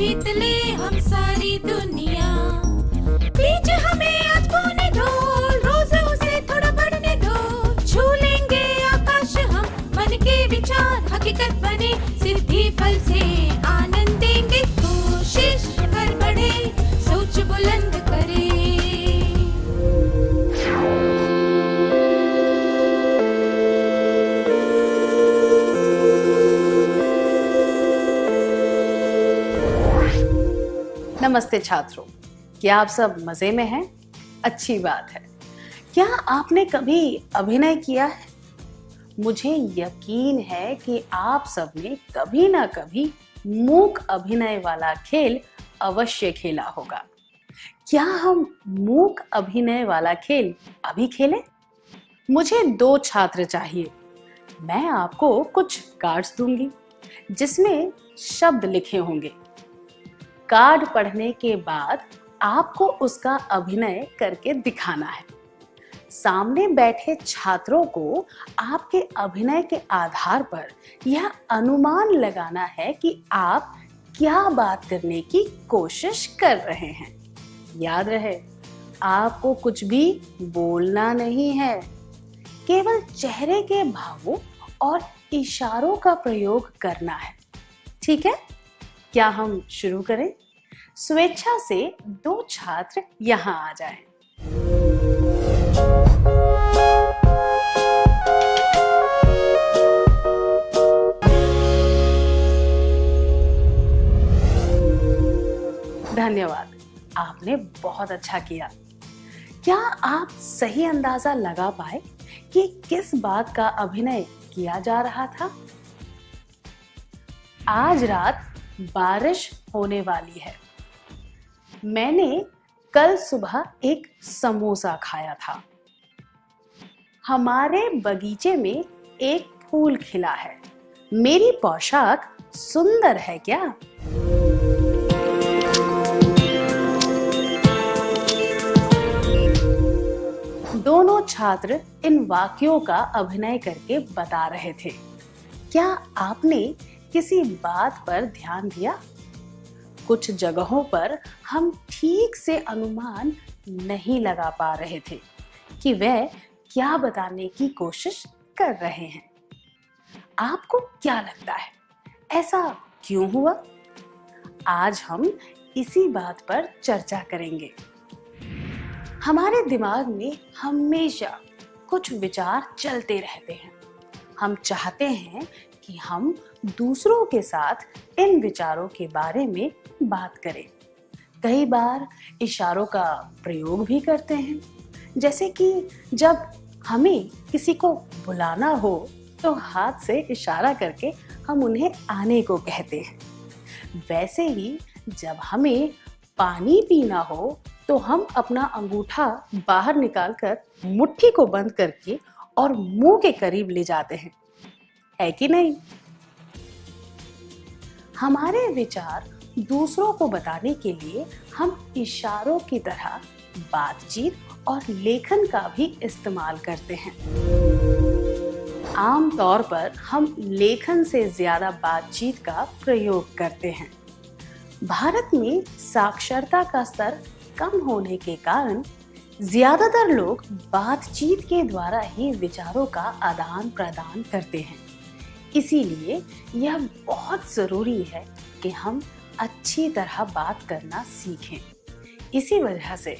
जीत ले हम सारी दुनिया। बीच हमें आज बोने दो, रोज उसे थोड़ा बढ़ने दो। छू लेंगे आकाश हम, मन के विचार हकीकत बने। सिद्धि फल से आनंद देंगे, कोशिश कर बढ़े, सोच बुलंद करे। नमस्ते छात्रों, क्या आप सब मजे में हैं? अच्छी बात है। क्या आपने कभी अभिनय किया है? मुझे यकीन है कि आप सब ने कभी ना कभी मूक अभिनय वाला खेल अवश्य खेला होगा। क्या हम मूक अभिनय वाला खेल अभी खेलें? मुझे 2 छात्र चाहिए। मैं आपको कुछ कार्ड्स दूंगी जिसमें शब्द लिखे होंगे। कार्ड पढ़ने के बाद आपको उसका अभिनय करके दिखाना है। सामने बैठे छात्रों को आपके अभिनय के आधार पर यह अनुमान लगाना है कि आप क्या बात करने की कोशिश कर रहे हैं। याद रहे, आपको कुछ भी बोलना नहीं है, केवल चेहरे के भावों और इशारों का प्रयोग करना है। ठीक है? क्या हम शुरू करें? स्वेच्छा से 2 छात्र यहाँ आ जाएं। धन्यवाद, आपने बहुत अच्छा किया। क्या आप सही अंदाजा लगा पाए कि किस बात का अभिनय किया जा रहा था? आज रात बारिश होने वाली है। मैंने कल सुबह एक समोसा खाया था। हमारे बगीचे में एक फूल खिला है। मेरी पोशाक सुंदर है क्या? दोनों छात्र इन वाक्यों का अभिनय करके बता रहे थे। क्या आपने किसी बात पर ध्यान दिया? कुछ जगहों पर हम ठीक से अनुमान नहीं लगा पा रहे थे कि वह क्या बताने की कोशिश कर रहे हैं। आपको क्या लगता है, ऐसा क्यों हुआ? आज हम इसी बात पर चर्चा करेंगे। हमारे दिमाग में हमेशा कुछ विचार चलते रहते हैं। हम चाहते हैं कि हम दूसरों के साथ इन विचारों के बारे में बात करें। कई बार इशारों का प्रयोग भी करते हैं, जैसे कि जब हमें किसी को बुलाना हो तो हाथ से इशारा करके हम उन्हें आने को कहते हैं। वैसे ही जब हमें पानी पीना हो तो हम अपना अंगूठा बाहर निकालकर मुट्ठी को बंद करके और मुंह के करीब ले जाते हैं, है कि नहीं? हमारे विचार दूसरों को बताने के लिए हम इशारों की तरह बातचीत और लेखन का भी इस्तेमाल करते हैं। आम तौर पर हम लेखन से ज्यादा बातचीत का प्रयोग करते हैं। भारत में साक्षरता का स्तर कम होने के कारण ज्यादातर लोग बातचीत के द्वारा ही विचारों का आदान प्रदान करते हैं। इसीलिए यह बहुत जरूरी है कि हम अच्छी तरह बात करना सीखें। इसी वजह से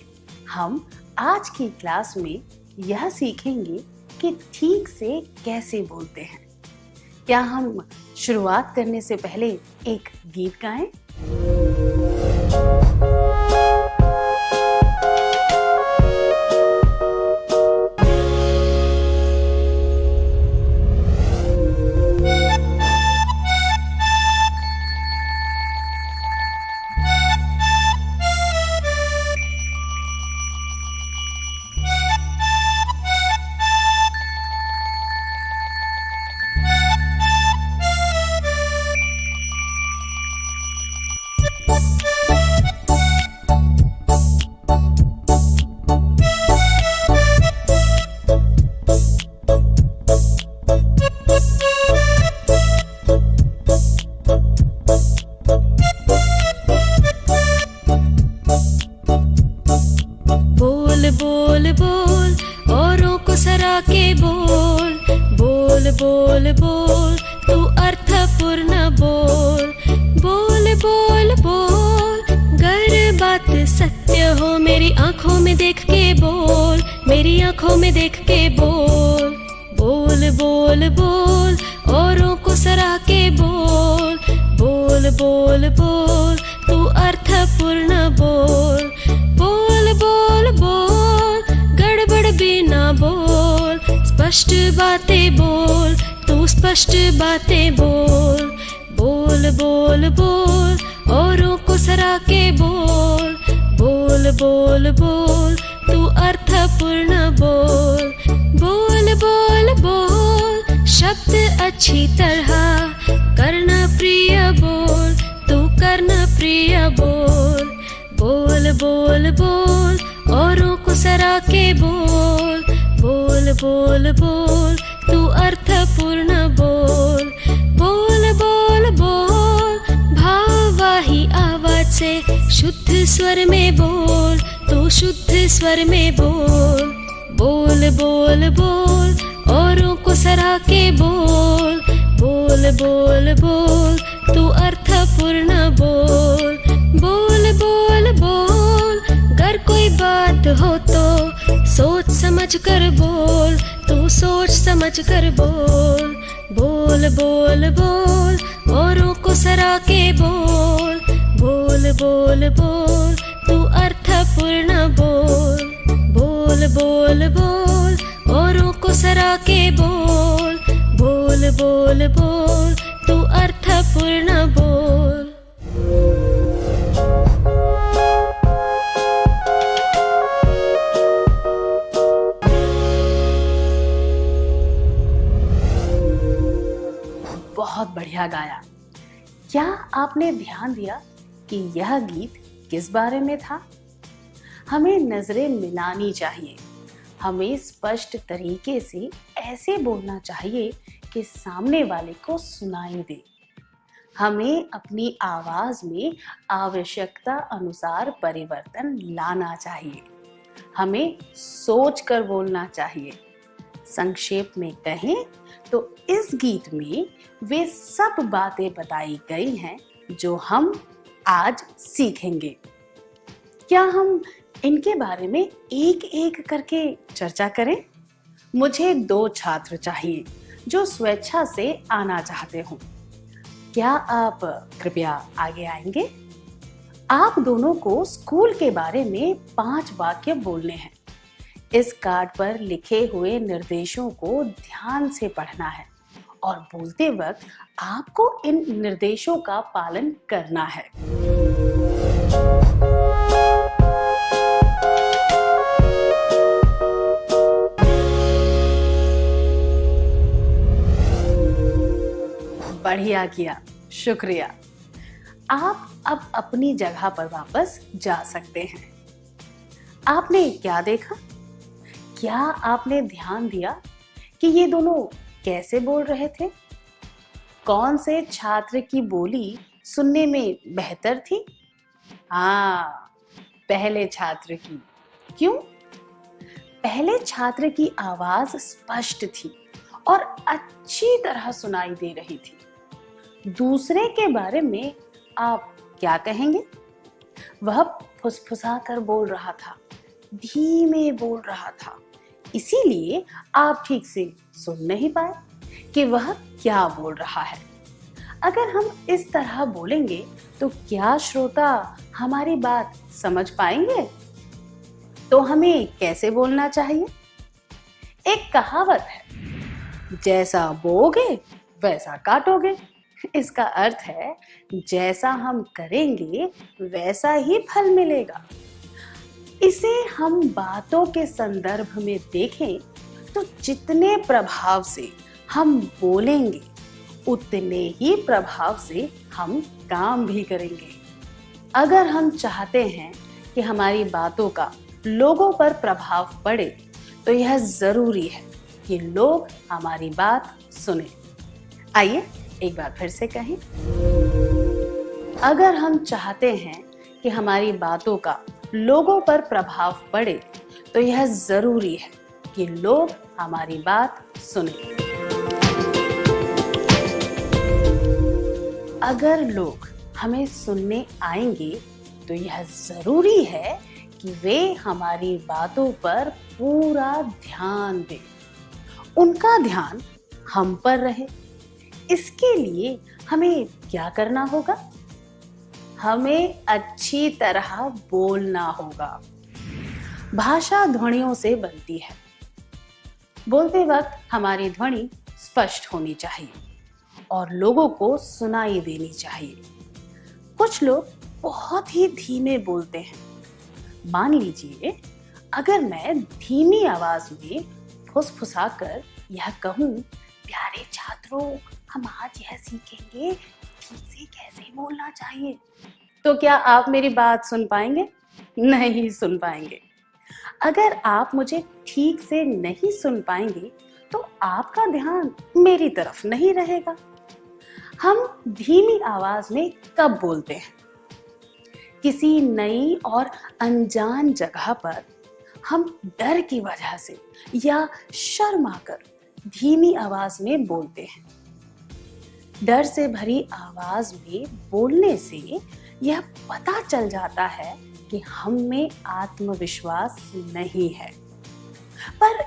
हम आज की क्लास में यह सीखेंगे कि ठीक से कैसे बोलते हैं। क्या हम शुरुआत करने से पहले एक गीत गाएं? बोल बोल तू अर्थपूर्ण बोल, बोल बोल बोल गर बात सत्य हो, मेरी आंखों में देख के बोल, मेरी आंखों में देख के बोल, बोल बोल बोल औरों को सरा के बोल, बोल बोल बोल तू अर्थपूर्ण बोल, बोल बोल बोल गड़बड़ भी ना बोल, स्पष्ट बातें बोल तू स्पष्ट बातें बोल, बोल बोल बोल औरों को सरा के बोल, बोल बोल बोल तू अर्थपूर्ण बोल, बोल बोल बोल शब्द अच्छी तरह करना प्रिय बोल, तू करना प्रिय बोल, बोल बोल बोल औरों को सरा के बोल, बोल बोल बोल तू अर्थपूर्ण बोल, बोल बोल बोल भाववाही आवाज से शुद्ध स्वर में बोल, तू शुद्ध स्वर में बोल, बोल बोल बोल औरों को सरा के बोल, बोल बोल बोल तू अर्थपूर्ण बोल, बोल बोल बोल अगर कोई बात हो तो सोच समझ कर बोल, तू सोच समझ कर बोल, बोल बोल बोल औरों को सरा के बोल, बोल बोल बोल तू अर्थपूर्ण बोल, बोल बोल बोल औरों को सरा के बोल, बोल बोल बोल तू अर्थपूर्ण बोल। बहुत बढ़िया गाया। क्या आपने ध्यान दिया कि यह गीत किस बारे में था? हमें नजरें मिलानी चाहिए, हमें स्पष्ट तरीके से ऐसे बोलना चाहिए कि सामने वाले को सुनाई दे। हमें अपनी आवाज में आवश्यकता अनुसार परिवर्तन लाना चाहिए, हमें सोच कर बोलना चाहिए। संक्षेप में कहें तो इस गीत में वे सब बातें बताई गई हैं जो हम आज सीखेंगे। क्या हम इनके बारे में एक एक करके चर्चा करें? मुझे 2 छात्र चाहिए जो स्वेच्छा से आना चाहते हो। क्या आप कृपया आगे आएंगे? आप दोनों को स्कूल के बारे में 5 वाक्य बोलने हैं। इस कार्ड पर लिखे हुए निर्देशों को ध्यान से पढ़ना है और बोलते वक्त आपको इन निर्देशों का पालन करना है। बढ़िया किया, शुक्रिया। आप अब अपनी जगह पर वापस जा सकते हैं। आपने क्या देखा? क्या आपने ध्यान दिया कि ये दोनों कैसे बोल रहे थे? कौन से छात्र की बोली सुनने में बेहतर थी? हाँ, पहले छात्र की। क्यों? पहले छात्र की आवाज स्पष्ट थी और अच्छी तरह सुनाई दे रही थी। दूसरे के बारे में आप क्या कहेंगे? वह फुसफुसा कर बोल रहा था, धीमे बोल रहा था, इसीलिए आप ठीक से सुन नहीं पाए कि वह क्या बोल रहा है। अगर हम इस तरह बोलेंगे तो क्या श्रोता हमारी बात समझ पाएंगे? तो हमें कैसे बोलना चाहिए? एक कहावत है, जैसा बोओगे वैसा काटोगे। इसका अर्थ है जैसा हम करेंगे वैसा ही फल मिलेगा। इसे हम बातों के संदर्भ में देखें तो जितने प्रभाव से हम बोलेंगे उतने ही प्रभाव से हम काम भी करेंगे। अगर हम चाहते हैं कि हमारी बातों का लोगों पर प्रभाव पड़े तो यह जरूरी है कि लोग हमारी बात सुने। आइए एक बार फिर से कहें, अगर हम चाहते हैं कि हमारी बातों का लोगों पर प्रभाव पड़े तो यह जरूरी है कि लोग हमारी बात सुने। अगर लोग हमें सुनने आएंगे तो यह जरूरी है कि वे हमारी बातों पर पूरा ध्यान दें, उनका ध्यान हम पर रहे। इसके लिए हमें क्या करना होगा? हमें अच्छी तरह बोलना होगा। भाषा ध्वनियों से बनती है। बोलते वक्त हमारी ध्वनि स्पष्ट होनी चाहिए और लोगों को सुनाई देनी चाहिए। कुछ लोग बहुत ही धीमे बोलते हैं। मान लीजिए, अगर मैं धीमी आवाज में फुसफुसाकर यह कहूं, प्यारे छात्रों, हम आज यह सीखेंगे ठीक से कैसे बोलना चाहिए, तो क्या आप मेरी बात सुन पाएंगे? नहीं सुन पाएंगे। अगर आप मुझे ठीक से नहीं सुन पाएंगे तो आपका ध्यान मेरी तरफ नहीं रहेगा। हम धीमी आवाज में कब बोलते हैं? किसी नई और अनजान जगह पर हम डर की वजह से या शर्माकर धीमी आवाज में बोलते हैं। डर से भरी आवाज में बोलने से यह पता चल जाता है कि हम में आत्मविश्वास नहीं है। पर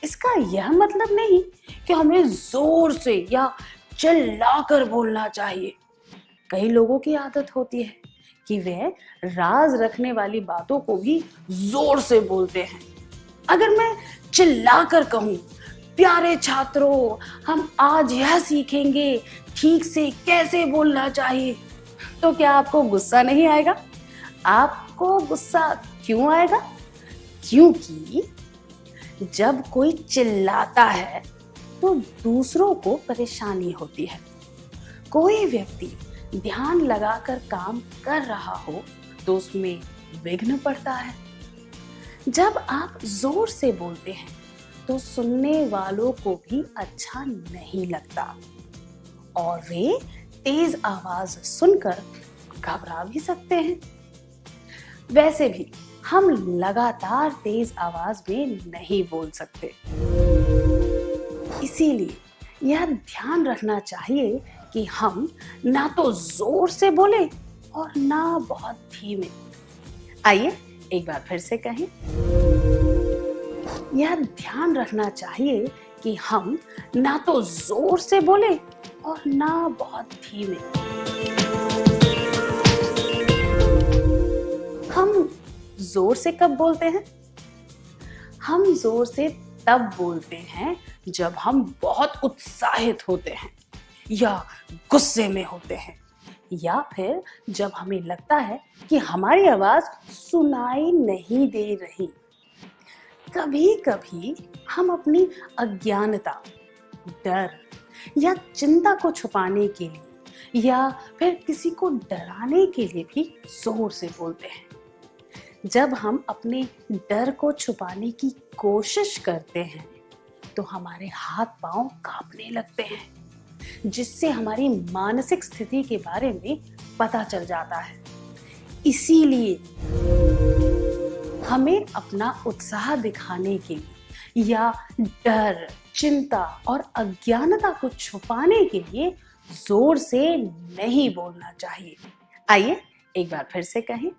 इसका यह मतलब नहीं कि हमें जोर से या चिल्लाकर बोलना चाहिए। कई लोगों की आदत होती है कि वे राज रखने वाली बातों को भी जोर से बोलते हैं। अगर मैं चिल्लाकर कहूं, प्यारे छात्रों, हम आज यह सीखेंगे ठीक से कैसे बोलना चाहिए, तो क्या आपको गुस्सा नहीं आएगा? आपको गुस्सा क्यों आएगा? क्योंकि जब कोई चिल्लाता है तो दूसरों को परेशानी होती है। कोई व्यक्ति ध्यान लगाकर काम कर रहा हो तो उसमें विघ्न पड़ता है। जब आप जोर से बोलते हैं तो सुनने वालों को भी अच्छा नहीं लगता और वे तेज आवाज सुनकर घबरा भी सकते हैं। वैसे भी हम लगातार तेज आवाज में नहीं बोल सकते। इसीलिए यह ध्यान रखना चाहिए कि हम ना तो जोर से बोले और ना बहुत धीमे। आइए एक बार फिर से कहें। यह ध्यान रखना चाहिए कि हम ना तो जोर से बोले और ना बहुत धीमे। हम जोर से कब बोलते हैं? हम जोर से तब बोलते हैं जब हम बहुत उत्साहित होते हैं या गुस्से में होते हैं, या फिर जब हमें लगता है कि हमारी आवाज सुनाई नहीं दे रही। कभी कभी हम अपनी अज्ञानता, डर या चिंता को छुपाने के लिए या फिर किसी को डराने के लिए भी जोर से बोलते हैं। जब हम अपने डर को छुपाने की कोशिश करते हैं तो हमारे हाथ पांव कांपने लगते हैं, जिससे हमारी मानसिक स्थिति के बारे में पता चल जाता है। इसीलिए हमें अपना उत्साह दिखाने के लिए या डर, चिंता और अज्ञानता को छुपाने के लिए जोर से नहीं बोलना चाहिए। आइए एक बार फिर से कहें।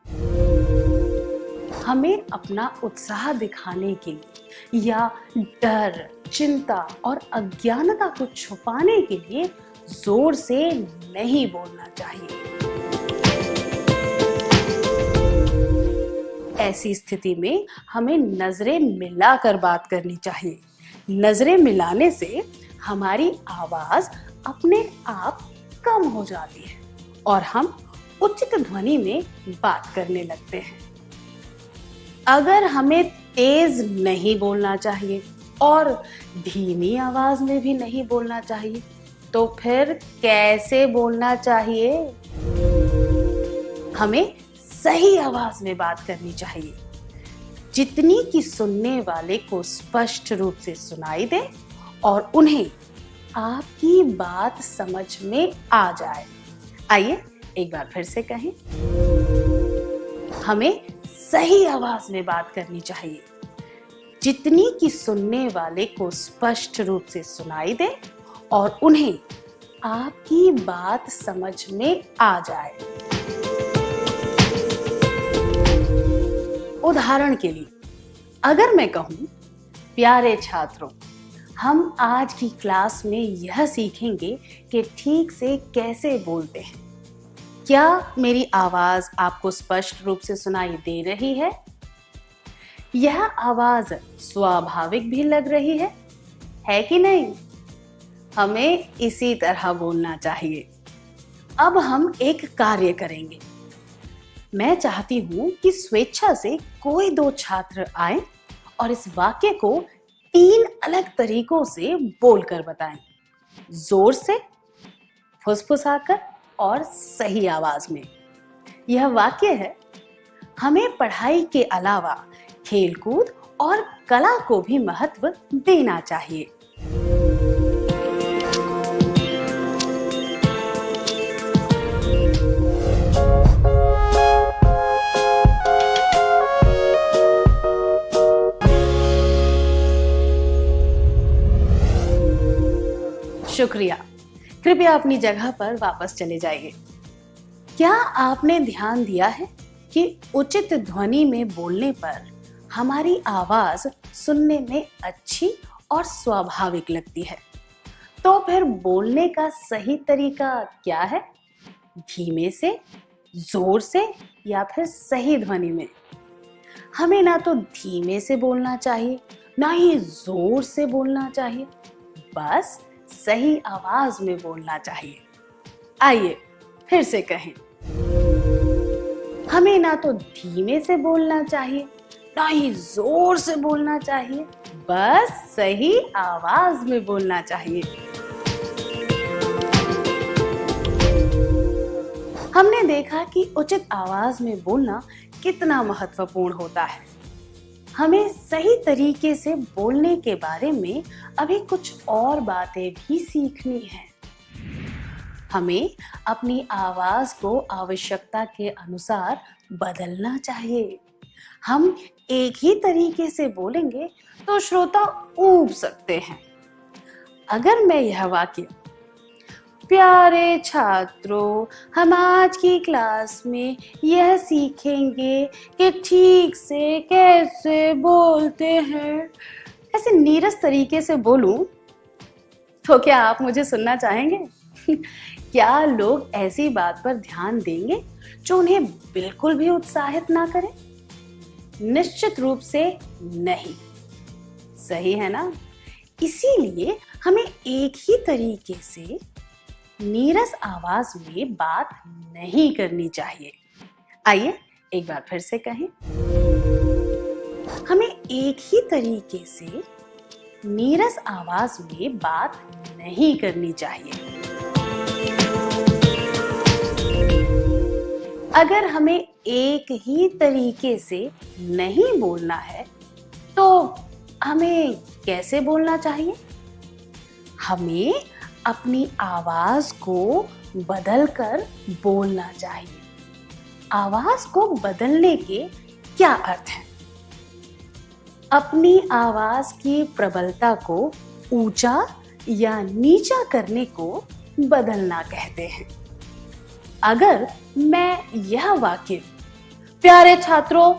हमें अपना उत्साह दिखाने के लिए या डर, चिंता और अज्ञानता को छुपाने के लिए जोर से नहीं बोलना चाहिए। ऐसी स्थिति में हमें नजरें मिलाकर बात करनी चाहिए। नजरें मिलाने से हमारी आवाज अपने आप कम हो जाती है और हम उच्च ध्वनि में बात करने लगते हैं। अगर हमें तेज नहीं बोलना चाहिए और धीमी आवाज में भी नहीं बोलना चाहिए, तो फिर कैसे बोलना चाहिए? हमें सही आवाज में बात करनी चाहिए, जितनी कि सुनने वाले को स्पष्ट रूप से सुनाई दे और उन्हें आपकी बात समझ में आ जाए। आइए एक बार फिर से कहें। हमें सही आवाज में बात करनी चाहिए, जितनी कि सुनने वाले को स्पष्ट रूप से सुनाई दे और उन्हें आपकी बात समझ में आ जाए। उदाहरण के लिए अगर मैं कहूं, प्यारे छात्रों, हम आज की क्लास में यह सीखेंगे कि ठीक से कैसे बोलते हैं। क्या मेरी आवाज आपको स्पष्ट रूप से सुनाई दे रही है? यह आवाज स्वाभाविक भी लग रही है कि नहीं? हमें इसी तरह बोलना चाहिए। अब हम एक कार्य करेंगे। मैं चाहती हूं कि स्वेच्छा से कोई दो छात्र आए और इस वाक्य को 3 अलग तरीकों से बोलकर बताएं। जोर से, फुसफुसाकर और सही आवाज में। यह वाक्य है, हमें पढ़ाई के अलावा खेलकूद और कला को भी महत्व देना चाहिए। शुक्रिया। कृपया अपनी जगह पर वापस चले जाइए। क्या आपने ध्यान दिया है कि उचित ध्वनि में बोलने पर हमारी आवाज सुनने में अच्छी और स्वाभाविक लगती है? तो फिर बोलने का सही तरीका क्या है? धीमे से, जोर से या फिर सही ध्वनि में? हमें ना तो धीमे से बोलना चाहिए, ना ही जोर से बोलना चाहिए, बस सही आवाज में बोलना चाहिए। आइए फिर से कहें, हमें ना तो धीमे से बोलना चाहिए, ना ही जोर से बोलना चाहिए, बस सही आवाज में बोलना चाहिए। हमने देखा कि उचित आवाज में बोलना कितना महत्वपूर्ण होता है। हमें सही तरीके से बोलने के बारे में अभी कुछ और बातें भी सीखनी है। हमें अपनी आवाज को आवश्यकता के अनुसार बदलना चाहिए। हम एक ही तरीके से बोलेंगे तो श्रोता ऊब सकते हैं। अगर मैं यह वाक्य, प्यारे छात्रों, हम आज की क्लास में यह सीखेंगे कि ठीक से कैसे बोलते हैं, ऐसे नीरस तरीके से बोलूं, तो क्या आप मुझे सुनना चाहेंगे? क्या लोग ऐसी बात पर ध्यान देंगे जो उन्हें बिल्कुल भी उत्साहित ना करे? निश्चित रूप से नहीं। सही है ना? इसीलिए हमें एक ही तरीके से नीरस आवाज में बात नहीं करनी चाहिए। आइए एक बार फिर से कहें, हमें एक ही तरीके से नीरस आवाज में बात नहीं करनी चाहिए। अगर हमें एक ही तरीके से नहीं बोलना है तो हमें कैसे बोलना चाहिए? हमें अपनी आवाज को बदलकर बोलना चाहिए। आवाज को बदलने के क्या अर्थ है? अपनी आवाज की प्रबलता को ऊंचा या नीचा करने को बदलना कहते हैं। अगर मैं यह वाक्य, प्यारे छात्रों,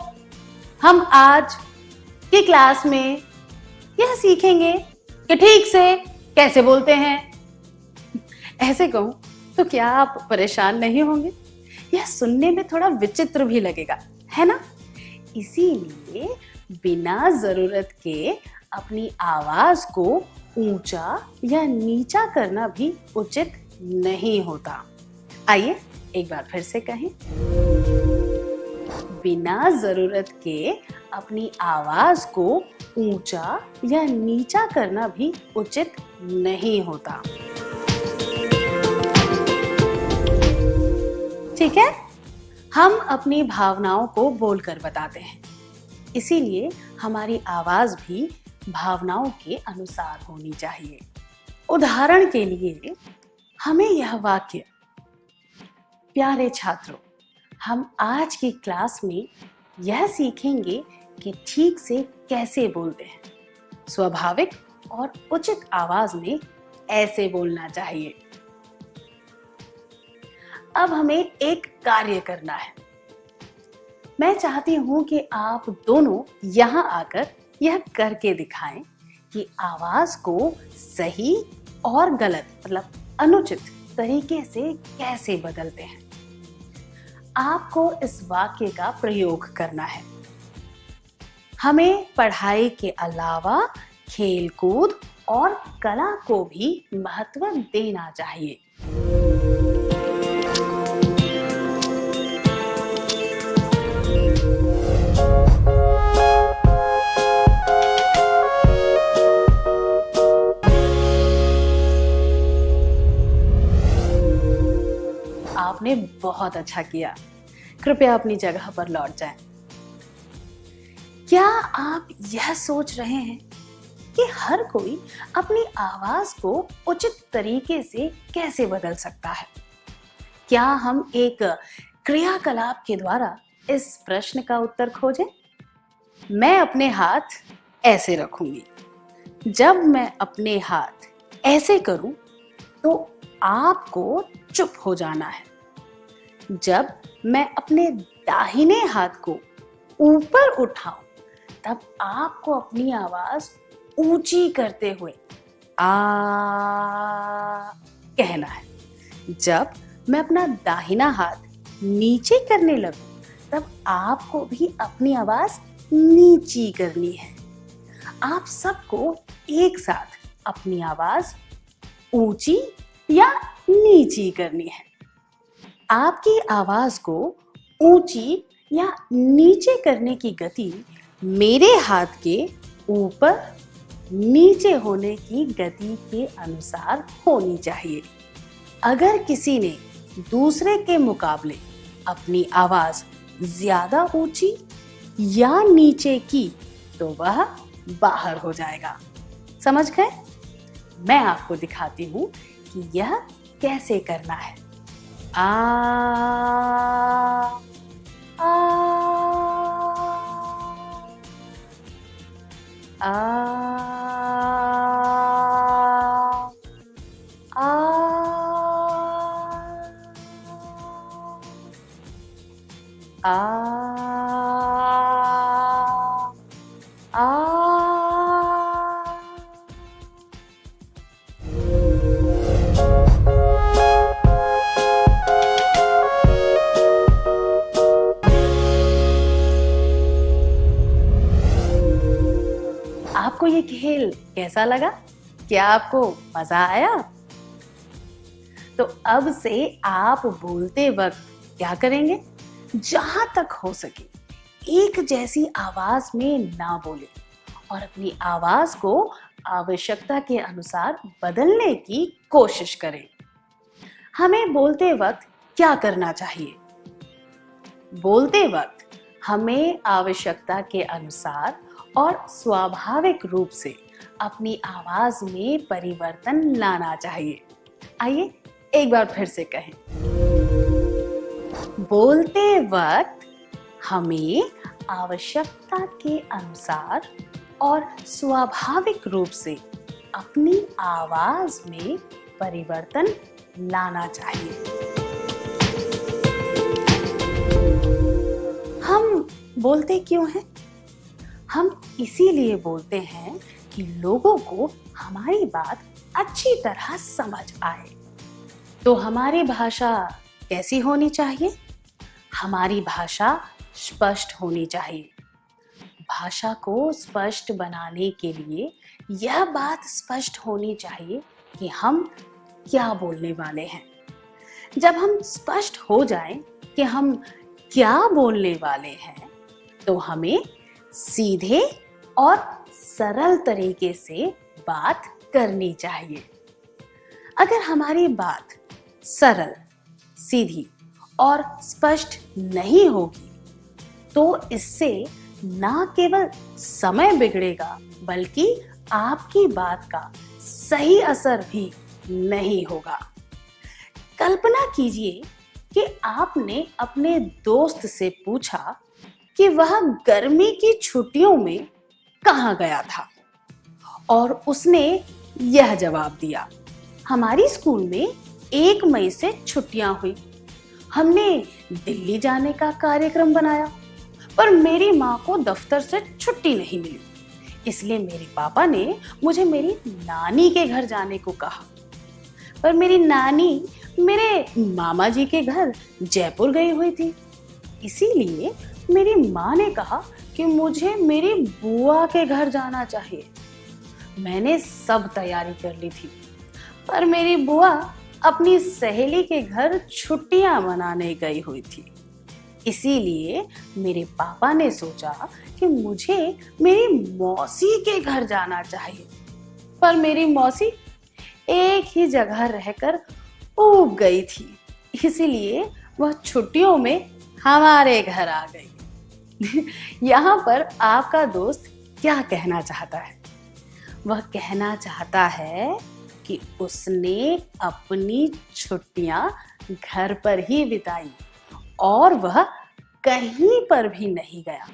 हम आज की क्लास में यह सीखेंगे कि ठीक से कैसे बोलते हैं, ऐसे कहूं तो क्या आप परेशान नहीं होंगे? यह सुनने में थोड़ा विचित्र भी लगेगा, है ना? इसीलिए बिना जरूरत के अपनी आवाज को ऊंचा या नीचा करना भी उचित नहीं होता। आइए एक बार फिर से कहें, बिना जरूरत के अपनी आवाज को ऊंचा या नीचा करना भी उचित नहीं होता। ठीक है? हम अपनी भावनाओं को बोलकर बताते हैं, इसीलिए हमारी आवाज भी भावनाओं के अनुसार होनी चाहिए। उदाहरण के लिए हमें यह वाक्य, प्यारे छात्रों, हम आज की क्लास में यह सीखेंगे कि ठीक से कैसे बोलते हैं, स्वाभाविक और उचित आवाज में ऐसे बोलना चाहिए। अब हमें एक कार्य करना है। मैं चाहती हूं कि आप दोनों यहां आकर यह करके दिखाएं कि आवाज को सही और गलत मतलब अनुचित तरीके से कैसे बदलते हैं। आपको इस वाक्य का प्रयोग करना है। हमें पढ़ाई के अलावा खेल कूद और कला को भी महत्व देना चाहिए। आपने बहुत अच्छा किया। कृपया अपनी जगह पर लौट जाएं। क्या आप यह सोच रहे हैं कि हर कोई अपनी आवाज को उचित तरीके से कैसे बदल सकता है? क्या हम एक क्रियाकलाप के द्वारा इस प्रश्न का उत्तर खोजें? मैं अपने हाथ ऐसे रखूंगी। जब मैं अपने हाथ ऐसे करूं तो आपको चुप हो जाना है। जब मैं अपने दाहिने हाथ को ऊपर उठाऊं तब आपको अपनी आवाज ऊंची करते हुए आ कहना है। जब मैं अपना दाहिना हाथ नीचे करने लगूं तब आपको भी अपनी आवाज नीची करनी है। आप सबको एक साथ अपनी आवाज ऊंची या नीची करनी है। आपकी आवाज को ऊंची या नीचे करने की गति मेरे हाथ के ऊपर नीचे होने की गति के अनुसार होनी चाहिए। अगर किसी ने दूसरे के मुकाबले अपनी आवाज ज्यादा ऊंची या नीचे की तो वह बाहर हो जाएगा। समझ गए? मैं आपको दिखाती हूं कि यह कैसे करना है। आ आ आ आ आपको ये खेल कैसा लगा? क्या आपको मजा आया? तो अब से आप बोलते वक्त क्या करेंगे? जहां तक हो सके एक जैसी आवाज में ना बोले और अपनी आवाज को आवश्यकता के अनुसार बदलने की कोशिश करें। हमें बोलते वक्त क्या करना चाहिए? बोलते वक्त हमें आवश्यकता के अनुसार और स्वाभाविक रूप से अपनी आवाज में परिवर्तन लाना चाहिए। आइए एक बार फिर से कहें। बोलते वक्त हमें आवश्यकता के अनुसार और स्वाभाविक रूप से अपनी आवाज में परिवर्तन लाना चाहिए। हम बोलते क्यों हैं? हम इसीलिए बोलते हैं कि लोगों को हमारी बात अच्छी तरह समझ आए। तो हमारी भाषा कैसी होनी चाहिए? हमारी भाषा स्पष्ट होनी चाहिए। भाषा को स्पष्ट बनाने के लिए यह बात स्पष्ट होनी चाहिए कि हम क्या बोलने वाले हैं। जब हम स्पष्ट हो जाएं कि हम क्या बोलने वाले हैं तो हमें सीधे और सरल तरीके से बात करनी चाहिए। अगर हमारी बात सरल, सीधी और स्पष्ट नहीं होगी तो इससे ना केवल समय बिगड़ेगा बल्कि आपकी बात का सही असर भी नहीं होगा। कल्पना कीजिए कि आपने अपने दोस्त से पूछा कि वह गर्मी की छुट्टियों में कहाँ गया था और उसने यह जवाब दिया, हमारी स्कूल में 1 मई से छुट्टियां हुई हमने दिल्ली जाने का कार्यक्रम बनाया, पर मेरी माँ को दफ्तर से छुट्टी नहीं मिली, इसलिए मेरे पापा ने मुझे मेरी नानी के घर जाने को कहा। पर मेरी नानी मेरे मामा जी के घर जयपुर गई हुई थी, इसीलिए मेरी माँ ने कहा कि मुझे मेरी बुआ के घर जाना चाहिए। मैंने सब तैयारी कर ली थी, पर मेरी बुआ अपनी सहेली के घर छुट्टियां मनाने गई हुई थी, इसीलिए मेरे पापा ने सोचा कि मुझे मेरी मौसी के घर जाना चाहिए। पर मेरी मौसी एक ही जगह रहकर ऊब गई थी, इसीलिए वह छुट्टियों में हमारे घर आ गई। यहाँ पर आपका दोस्त क्या कहना चाहता है? वह कहना चाहता है कि उसने अपनी छुट्टियां घर पर ही बिताई और वह कहीं पर भी नहीं गया।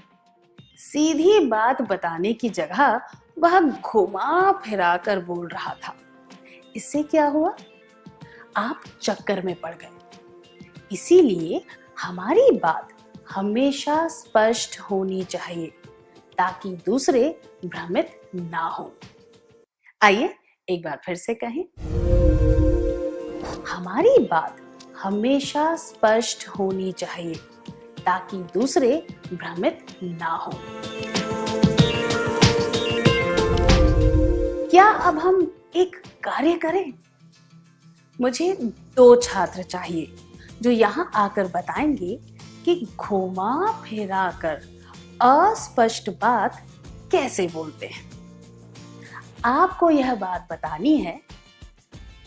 सीधी बात बताने की जगह वह घुमा फिरा कर बोल रहा था। इससे क्या हुआ? आप चक्कर में पड़ गए। इसीलिए हमारी बात हमेशा स्पष्ट होनी चाहिए ताकि दूसरे भ्रमित ना हो। आइए एक बार फिर से कहें, हमारी बात हमेशा स्पष्ट होनी चाहिए ताकि दूसरे भ्रमित ना हो। क्या अब हम एक कार्य करें? मुझे 2 छात्र चाहिए जो यहाँ आकर बताएंगे कि घुमा फिरा कर अस्पष्ट बात कैसे बोलते हैं। आपको यह बात बतानी है,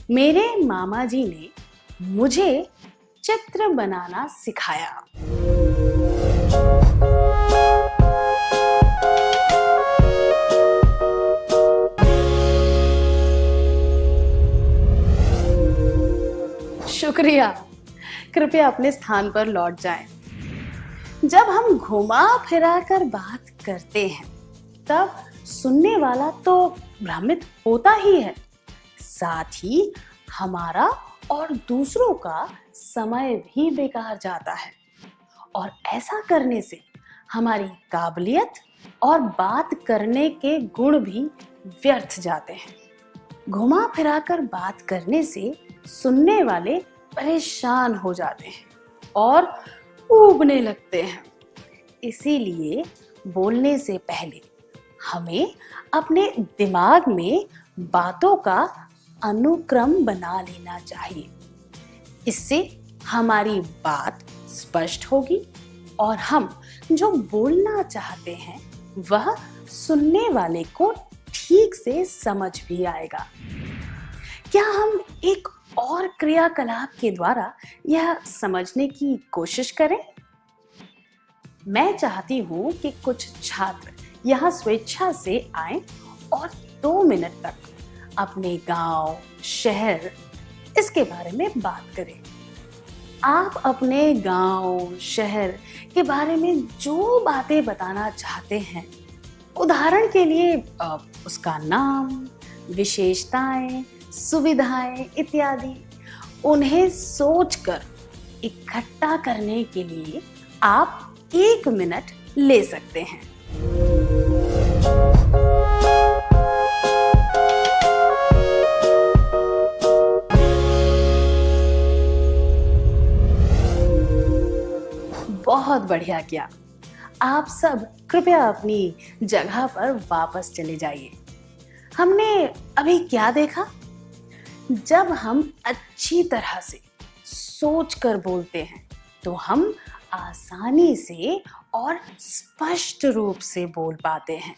मेरे मामा जी ने मुझे चित्र बनाना सिखाया। शुक्रिया, कृपया अपने स्थान पर लौट जाएं। जब हम घुमा फिरा कर बात करते हैं तब सुनने वाला तो भ्रमित होता ही है, साथ ही हमारा और दूसरों का समय भी बेकार जाता है और ऐसा करने से हमारी काबिलियत और बात करने के गुण भी व्यर्थ जाते हैं। घुमा फिरा कर बात करने से सुनने वाले परेशान हो जाते हैं और ऊबने लगते हैं। इसीलिए बोलने से पहले हमें अपने दिमाग में बातों का अनुक्रम बना लेना चाहिए। इससे हमारी बात स्पष्ट होगी और हम जो बोलना चाहते हैं वह सुनने वाले को ठीक से समझ भी आएगा। क्या हम एक और क्रियाकलाप के द्वारा यह समझने की कोशिश करें? मैं चाहती हूं कि कुछ छात्र यहाँ स्वेच्छा से आएं और 2 मिनट तक अपने गांव, शहर इसके बारे में बात करें। आप अपने गांव, शहर के बारे में जो बातें बताना चाहते हैं, उदाहरण के लिए उसका नाम, विशेषताएं, सुविधाएं इत्यादि, उन्हें सोचकर इकट्ठा करने के लिए आप 1 मिनट ले सकते हैं। बहुत बढ़िया किया। आप सब कृपया अपनी जगह पर वापस चले जाइए। हमने अभी क्या देखा? जब हम अच्छी तरह से सोचकर बोलते हैं तो हम आसानी से और स्पष्ट रूप से बोल पाते हैं।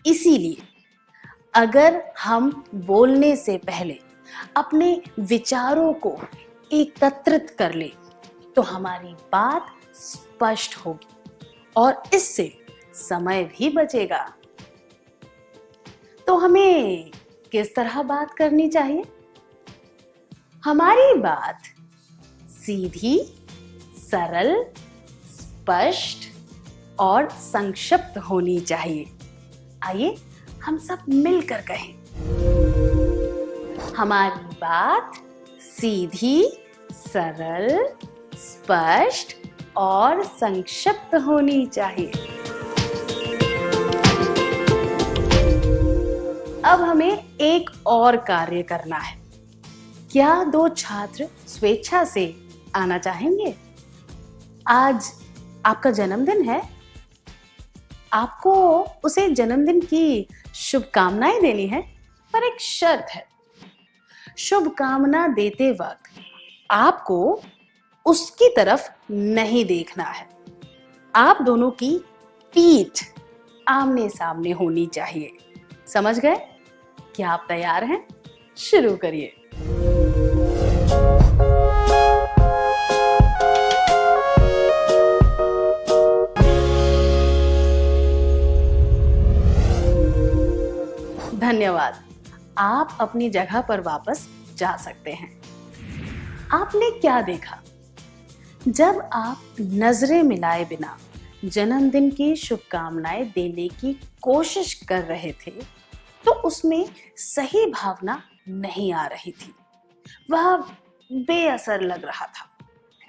इसीलिए अगर हम बोलने से पहले अपने विचारों को एकत्रित कर लें तो हमारी बात स्पष्ट होगी और इससे समय भी बचेगा। तो हमें किस तरह बात करनी चाहिए? हमारी बात सीधी, सरल, स्पष्ट और संक्षिप्त होनी चाहिए। आइए हम सब मिलकर कहें, हमारी बात सीधी, सरल, स्पष्ट और संक्षिप्त होनी चाहिए। अब हमें एक और कार्य करना है। क्या 2 छात्र स्वेच्छा से आना चाहेंगे? आज आपका जन्मदिन है। आपको उसे जन्मदिन की शुभकामनाएं देनी है, पर एक शर्त है। शुभकामना देते वक्त आपको उसकी तरफ नहीं देखना है। आप दोनों की पीठ आमने सामने होनी चाहिए। समझ गए? क्या आप तैयार हैं? शुरू करिए। धन्यवाद। आप अपनी जगह पर वापस जा सकते हैं। आपने क्या देखा? जब आप नजरें मिलाए बिना जन्मदिन की शुभकामनाएं देने की कोशिश कर रहे थे, तो उसमें सही भावना नहीं आ रही थी। वह बेअसर लग रहा था।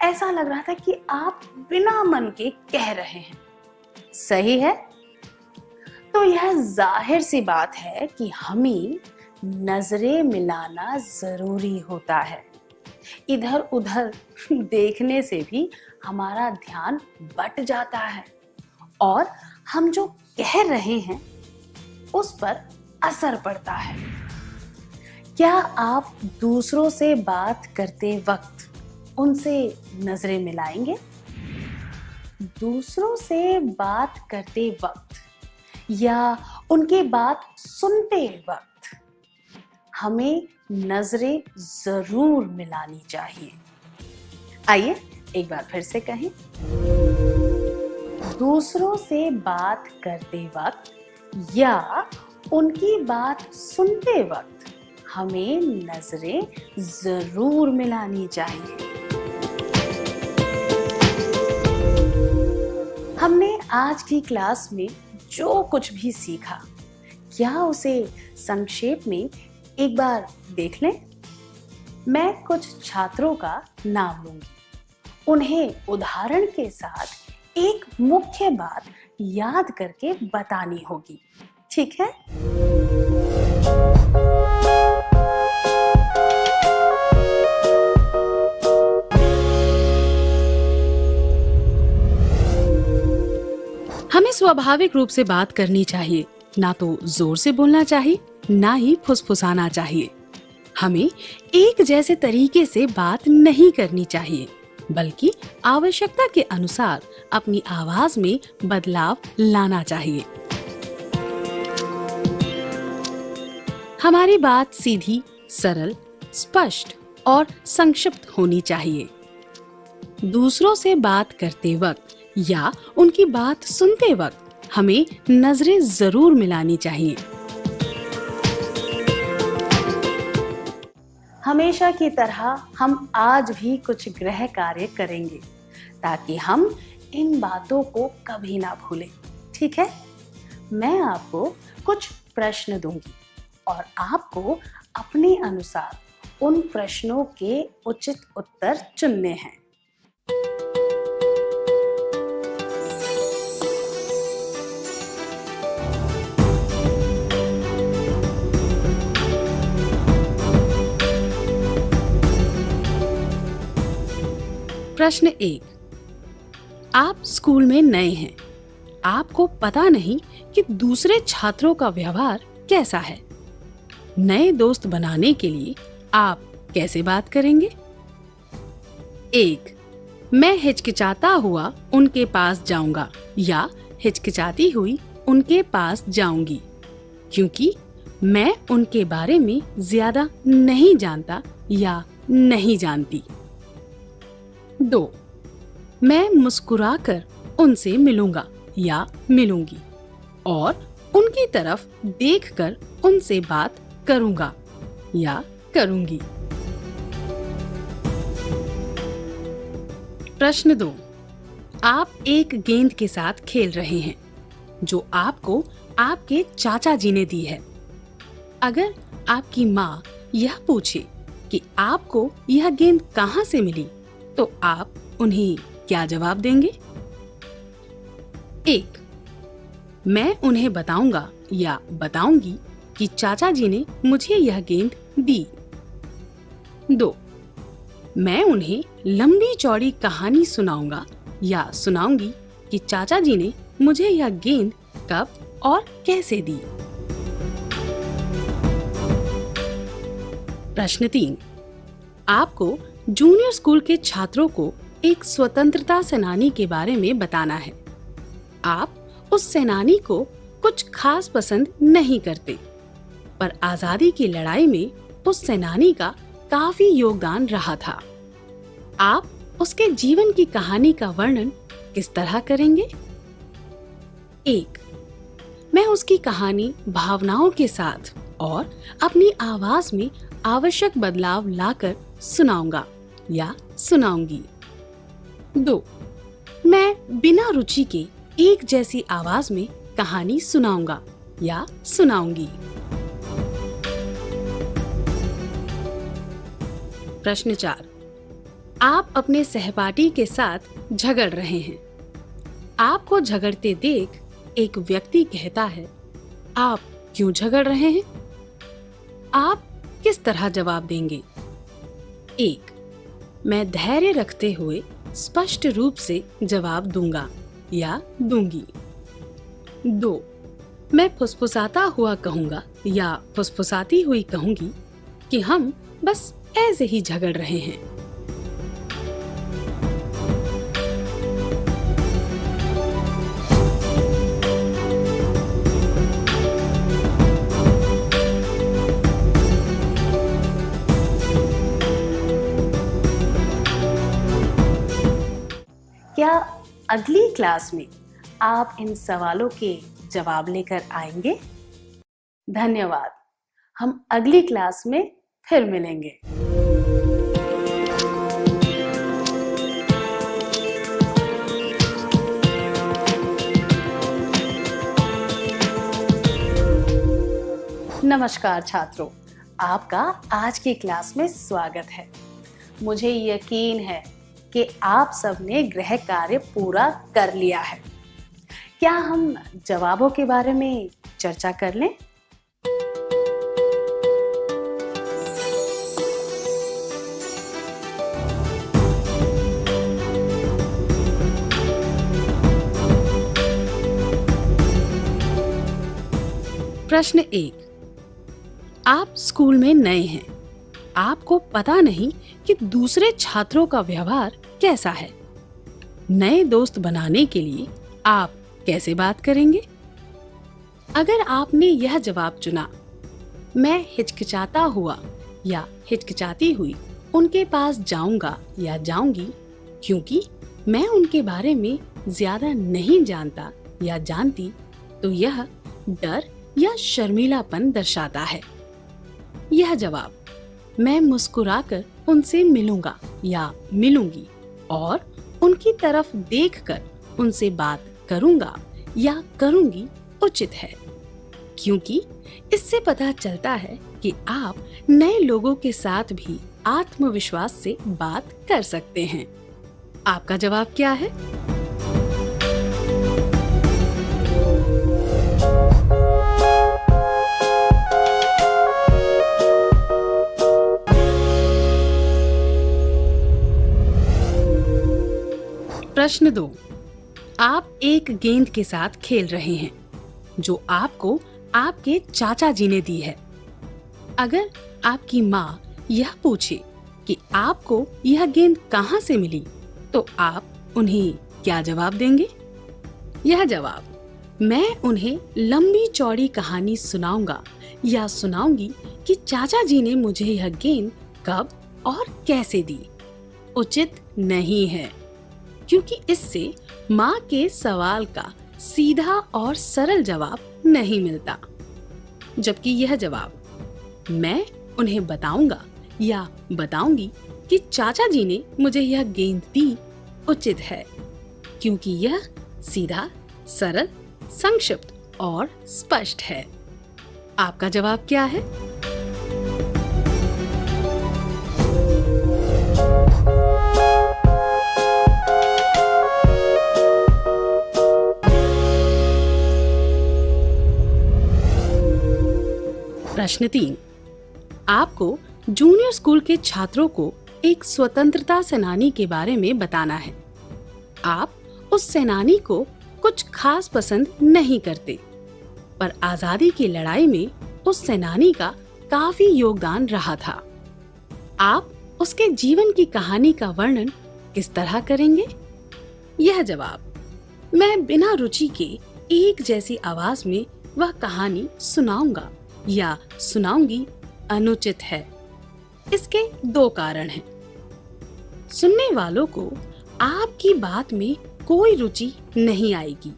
ऐसा लग रहा था कि आप बिना मन के कह रहे हैं। सही है? तो यह जाहिर सी बात है कि हमें नजरें मिलाना जरूरी होता है। इधर उधर देखने से भी हमारा ध्यान बट जाता है और हम जो कह रहे हैं उस पर असर पड़ता है। क्या आप दूसरों से बात करते वक्त उनसे नजरें मिलाएंगे? दूसरों से बात करते वक्त या उनकी बात सुनते वक्त हमें नजरें जरूर मिलानी चाहिए। आइए एक बार फिर से कहें। दूसरों से बात करते वक्त या उनकी बात सुनते वक्त हमें नजरें जरूर मिलानी चाहिए। हमने आज की क्लास में जो कुछ भी सीखा, क्या उसे संक्षेप में एक बार देख लें? मैं कुछ छात्रों का नाम लूंगी। उन्हें उदाहरण के साथ एक मुख्य बात याद करके बतानी होगी। ठीक है? हमें स्वाभाविक रूप से बात करनी चाहिए, ना तो जोर से बोलना चाहिए, ना ही फुसफुसाना चाहिए। हमें एक जैसे तरीके से बात नहीं करनी चाहिए, बल्कि आवश्यकता के अनुसार अपनी आवाज में बदलाव लाना चाहिए। हमारी बात सीधी, सरल, स्पष्ट और संक्षिप्त होनी चाहिए। दूसरों से बात करते वक्त या उनकी बात सुनते वक्त हमें नजरें जरूर मिलानी चाहिए। हमेशा की तरह हम आज भी कुछ गृह कार्य करेंगे ताकि हम इन बातों को कभी ना भूलें। ठीक है? मैं आपको कुछ प्रश्न दूंगी और आपको अपने अनुसार उन प्रश्नों के उचित उत्तर चुनने हैं। प्रश्न 1। आप स्कूल में नए हैं। आपको पता नहीं कि दूसरे छात्रों का व्यवहार कैसा है। नए दोस्त बनाने के लिए आप कैसे बात करेंगे? 1। मैं हिचकिचाता हुआ उनके पास जाऊंगा या हिचकिचाती हुई उनके पास जाऊंगी, क्योंकि मैं उनके बारे में ज्यादा नहीं जानता या नहीं जानती। 2। मैं मुस्कुराकर उनसे मिलूंगा या मिलूंगी और उनकी तरफ देखकर उनसे बात करूंगा या करूंगी। प्रश्न 2। आप एक गेंद के साथ खेल रहे हैं जो आपको आपके चाचा जी ने दी है। अगर आपकी माँ यह पूछे कि आपको यह गेंद कहाँ से मिली, तो आप उन्हें क्या जवाब देंगे? 1. मैं उन्हें बताऊंगा या बताऊंगी कि चाचा जी ने मुझे यह गेंद दी। 2. मैं उन्हें लंबी चौड़ी कहानी सुनाऊंगा या सुनाऊंगी कि चाचा जी ने मुझे यह गेंद कब और कैसे दी। प्रश्न 3. आपको जूनियर स्कूल के छात्रों को एक स्वतंत्रता सेनानी के बारे में बताना है। आप उस सेनानी को कुछ खास पसंद नहीं करते, पर आजादी की लड़ाई में उस सेनानी का काफी योगदान रहा था। आप उसके जीवन की कहानी का वर्णन किस तरह करेंगे? 1. मैं उसकी कहानी भावनाओं के साथ और अपनी आवाज में आवश्यक बदलाव लाकर सुनाऊंगा या सुनाऊंगी। 2. मैं बिना रुचि के एक जैसी आवाज में कहानी सुनाऊंगा या सुनाऊंगी। प्रश्न 4. आप अपने सहपाठी के साथ झगड़ रहे हैं। आपको झगड़ते देख एक व्यक्ति कहता है, आप क्यों झगड़ रहे हैं? आप किस तरह जवाब देंगे? 1. मैं धैर्य रखते हुए स्पष्ट रूप से जवाब दूंगा या दूंगी। 2. मैं फुसफुसाता हुआ कहूंगा या फुसफुसाती हुई कहूंगी कि हम बस ऐसे ही झगड़ रहे हैं। क्या अगली क्लास में आप इन सवालों के जवाब लेकर आएंगे? धन्यवाद। हम अगली क्लास में फिर मिलेंगे। नमस्कार छात्रों, आपका आज की क्लास में स्वागत है। मुझे यकीन है कि आप सबने गृह कार्य पूरा कर लिया है। क्या हम जवाबों के बारे में चर्चा कर लें? प्रश्न 1. आप स्कूल में नए हैं। आपको पता नहीं कि दूसरे छात्रों का व्यवहार कैसा है। नए दोस्त बनाने के लिए आप कैसे बात करेंगे? अगर आपने यह जवाब चुना, मैं हिचकिचाता हुआ या हिचकिचाती हुई उनके पास जाऊंगा या जाऊंगी क्योंकि मैं उनके बारे में ज्यादा नहीं जानता या जानती, तो यह डर या शर्मीलापन दर्शाता है। यह जवाब मैं मुस्कुराकर उनसे मिलूंगा या मिलूंगी और उनकी तरफ देखकर उनसे बात करूंगा या करूंगी उचित है, क्योंकि इससे पता चलता है कि आप नए लोगों के साथ भी आत्मविश्वास से बात कर सकते हैं। आपका जवाब क्या है? प्रश्न 2. आप एक गेंद के साथ खेल रहे हैं जो आपको आपके चाचा जी ने दी है। अगर आपकी माँ यह पूछे कि आपको यह गेंद कहाँ से मिली, तो आप उन्हें क्या जवाब देंगे? यह जवाब मैं उन्हें लंबी चौड़ी कहानी सुनाऊंगा या सुनाऊंगी कि चाचा जी ने मुझे यह गेंद कब और कैसे दी उचित नहीं है, क्योंकि इससे माँ के सवाल का सीधा और सरल जवाब नहीं मिलता। जबकि यह जवाब मैं उन्हें बताऊंगा या बताऊंगी कि चाचा जी ने मुझे यह गेंद दी उचित है, क्योंकि यह सीधा, सरल, संक्षिप्त और स्पष्ट है। आपका जवाब क्या है? प्रश्न 3, आपको जूनियर स्कूल के छात्रों को एक स्वतंत्रता सेनानी के बारे में बताना है। आप उस सेनानी को कुछ खास पसंद नहीं करते, पर आजादी की लड़ाई में उस सेनानी का काफी योगदान रहा था। आप उसके जीवन की कहानी का वर्णन किस तरह करेंगे? यह जवाब मैं बिना रुचि के एक जैसी आवाज में वह कहानी सुनाऊंगा या सुनाऊंगी अनुचित है। इसके 2 कारण हैं। सुनने वालों को आपकी बात में कोई रुचि नहीं आएगी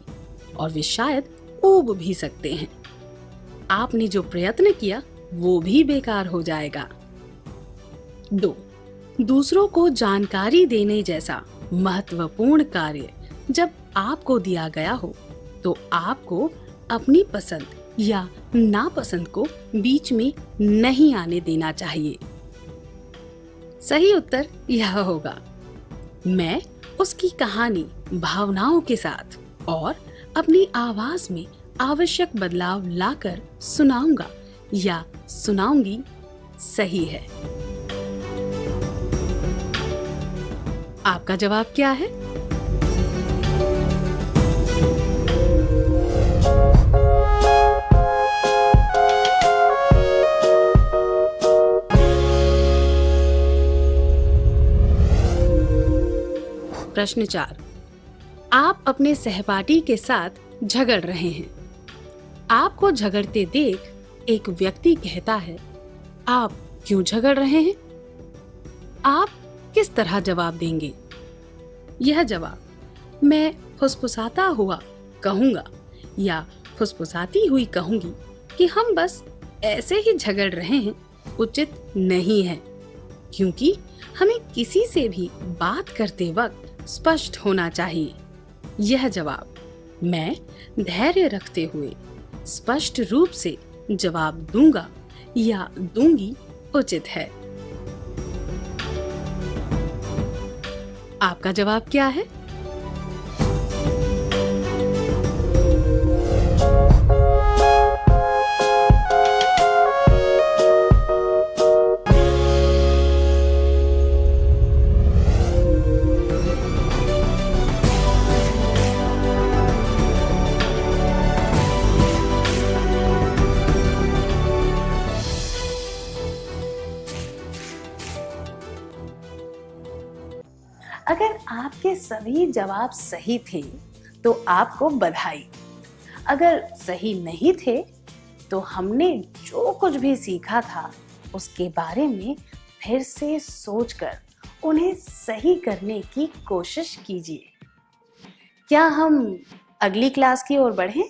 और वे शायद ऊब भी सकते हैं। आपने जो प्रयत्न किया वो भी बेकार हो जाएगा। 2, दूसरों को जानकारी देने जैसा महत्वपूर्ण कार्य जब आपको दिया गया हो तो आपको अपनी पसंद या नापसंद को बीच में नहीं आने देना चाहिए। सही उत्तर यह होगा, मैं उसकी कहानी भावनाओं के साथ और अपनी आवाज में आवश्यक बदलाव लाकर सुनाऊंगा या सुनाऊंगी सही है। आपका जवाब क्या है? प्रश्न 4, आप अपने सहपाठी के साथ झगड़ रहे हैं। आपको झगड़ते देख एक व्यक्ति कहता है, आप क्यों झगड़ रहे हैं? आप किस तरह जवाब देंगे? यह जवाब मैं फुसफुसाता हुआ कहूंगा या फुसफुसाती हुई कहूंगी कि हम बस ऐसे ही झगड़ रहे हैं उचित नहीं है, क्योंकि हमें किसी से भी बात करते वक्त स्पष्ट होना चाहिए। यह जवाब मैं धैर्य रखते हुए स्पष्ट रूप से जवाब दूंगा या दूंगी उचित है। आपका जवाब क्या है? अगर आपके सभी जवाब सही थे तो आपको बधाई। अगर सही नहीं थे तो हमने जो कुछ भी सीखा था उसके बारे में फिर से सोचकर उन्हें सही करने की कोशिश कीजिए। क्या हम अगली क्लास की ओर बढ़ें?